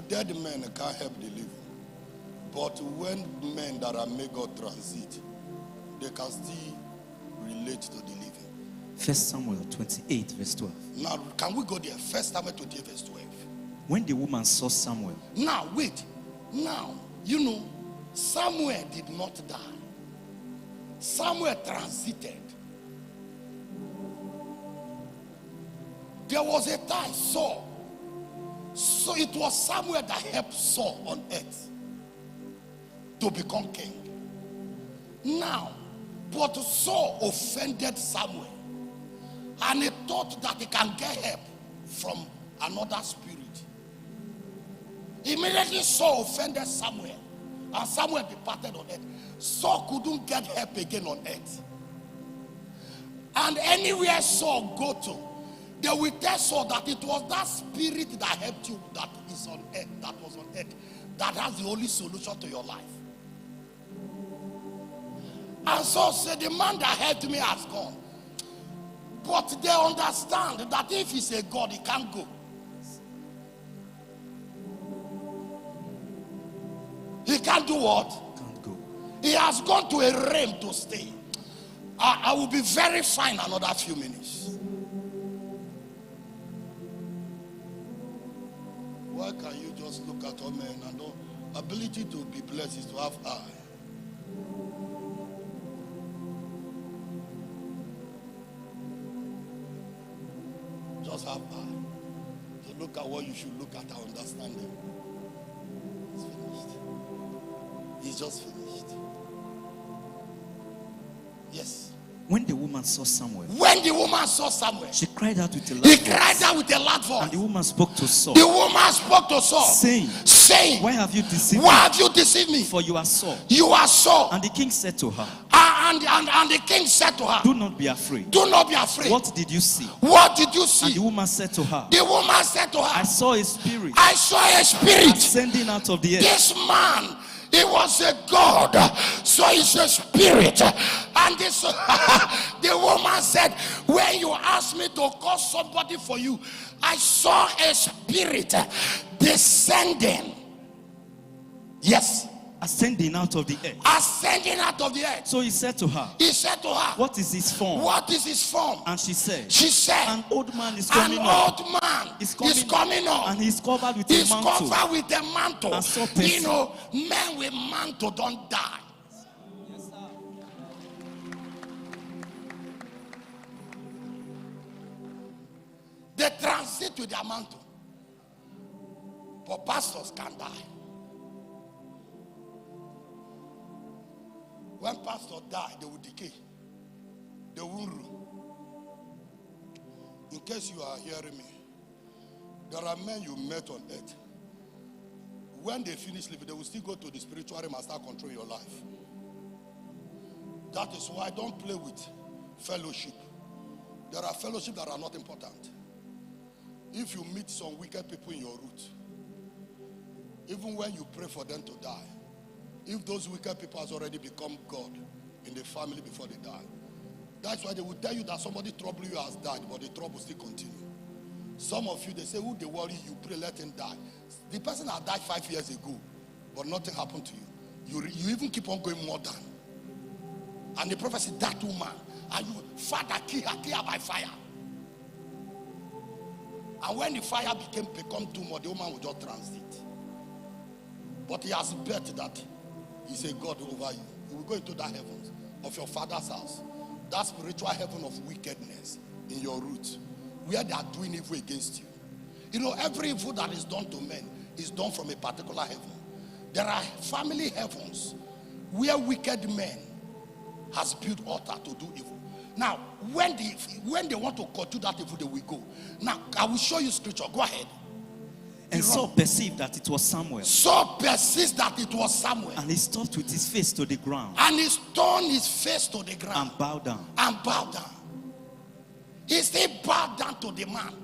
Dead men can't help the living. But when men that are made God transit, they can still relate to the living. 1 Samuel 28 verse 12. Now, can we go there? 1 Samuel 28 verse 12. When the woman saw Samuel. Now, wait. Now, Samuel did not die. Samuel transited. There was a time Saul. So it was Samuel that helped Saul on earth to become king. Now, but Saul offended Samuel. And he thought that he can get help from another spirit. Immediately Saul offended Samuel. And Samuel departed on earth. Saul couldn't get help again on earth. And anywhere Saul go to, they will tell Saul that it was that spirit that helped you that is on earth, that was on earth, that has the only solution to your life. And Saul said, the man that helped me has gone. But they understand that if he's a God, he can't go. He can't do what? Can't go. He has gone to a realm to stay. I will be very fine another few minutes. Why can you just look at all men and know ability to be blessed is to have eye? Just have eye. To look at what you should look at and understand it. It's finished. It's just finished. Yes. When the woman saw Samuel. When the woman saw Samuel. She cried out with a loud voice. He cried out with a loud voice. And the woman spoke to Saul. The woman spoke to Saul. Saying, why have you deceived me? Why have you deceived me? For you are Saul. You are Saul. And the king said to her. And the king said to her. Do not be afraid. Do not be afraid. What did you see? What did you see? And the woman said to her. The woman said to her. I saw a spirit. I saw a spirit. Ascending out of the earth. This man. He was a God, so he's a spirit. And this, the woman said, when you asked me to call somebody for you, I saw a spirit descending. Yes. Ascending out of the earth. Ascending out of the earth. So he said to her. He said to her. What is his form? What is his form? And she said. An old man is coming up. An old man is coming up. And he's covered with a mantle. He's covered with a mantle. And so men with mantle don't die. Yes, sir. They transit with their mantle. But pastors can't die. When pastors die, they will decay. They will rule. In case you are hearing me, there are men you met on earth. When they finish living, they will still go to the spiritual realm and start controlling your life. That is why don't play with fellowship. There are fellowship that are not important. If you meet some wicked people in your route, even when you pray for them to die, if those wicked people has already become God in the family before they die, that's why they will tell you that somebody trouble you has died, but the trouble still continue. Some of you, they say, who they worry you, pray, let him die. The person that died 5 years ago, but nothing happened to you. You even keep on going more than. And the prophet said, that woman, and you, Father, kill her by fire. And when the fire become too much, the woman will just transit. But he has bet that he's a God over you. He will go into that heavens of your father's house. That spiritual heaven of wickedness in your roots, where they are doing evil against you. You know, every evil that is done to men is done from a particular heaven. There are family heavens where wicked men has built altar to do evil. Now, when they want to continue that evil, they will go. Now, I will show you scripture. Go ahead. And Saul perceived that it was Samuel. Saul perceived that it was Samuel. And he stopped with his face to the ground. And he turned his face to the ground. And bowed down. And bowed down. He still bowed down to the man.